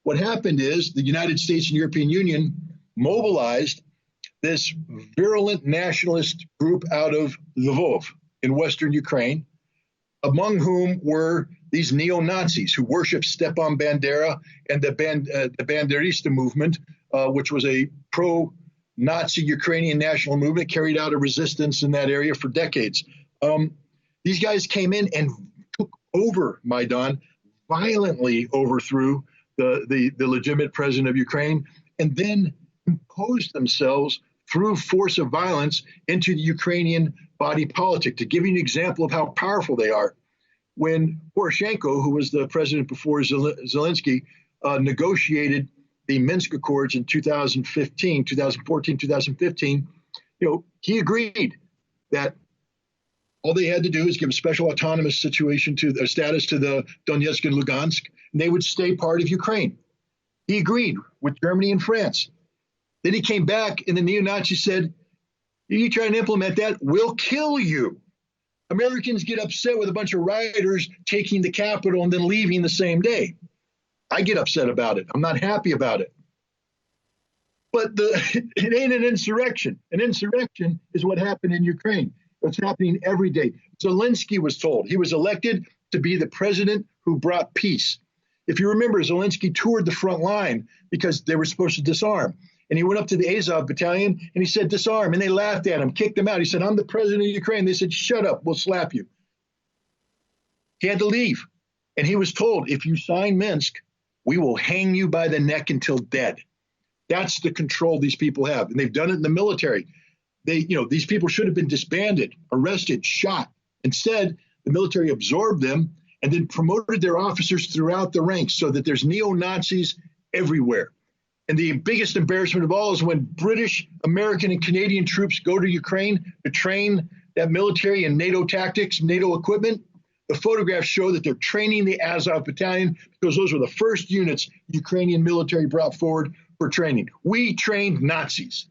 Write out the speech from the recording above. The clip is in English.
what happened is the United States and European Union mobilized this virulent nationalist group out of Lvov in western Ukraine, among whom were these neo-Nazis who worshiped Stepan Bandera and the Banderista movement, which was a pro-Nazi Ukrainian national movement, carried out a resistance in that area for decades. These guys came in and took over Maidan, violently overthrew the legitimate president of Ukraine, and then imposed themselves through force of violence into the Ukrainian body politic. To give you an example of how powerful they are, when Poroshenko, who was the president before Zelensky, negotiated the Minsk Accords in 2014, 2015, he agreed that all they had to do is give a special autonomous situation to their status to the Donetsk and Lugansk, and they would stay part of Ukraine. He agreed with Germany and France. Then he came back, and the neo-Nazis said, you try and implement that, we'll kill you. Americans get upset with a bunch of rioters taking the capital and then leaving the same day. I get upset about it. I'm not happy about it. But it ain't an insurrection. An insurrection is what happened in Ukraine. It's happening every day. Zelensky was told he was elected to be the president who brought peace. If you remember, Zelensky toured the front line because they were supposed to disarm. And he went up to the Azov battalion and he said, disarm. And they laughed at him, kicked him out. He said, I'm the president of Ukraine. They said, shut up, we'll slap you. He had to leave. And he was told, if you sign Minsk, we will hang you by the neck until dead. That's the control these people have. And they've done it in the military. These people should have been disbanded, arrested, shot. Instead, the military absorbed them and then promoted their officers throughout the ranks so that there's neo-Nazis everywhere. And the biggest embarrassment of all is when British, American, and Canadian troops go to Ukraine to train that military and NATO tactics, NATO equipment. The photographs show that they're training the Azov battalion because those were the first units Ukrainian military brought forward for training. We trained Nazis.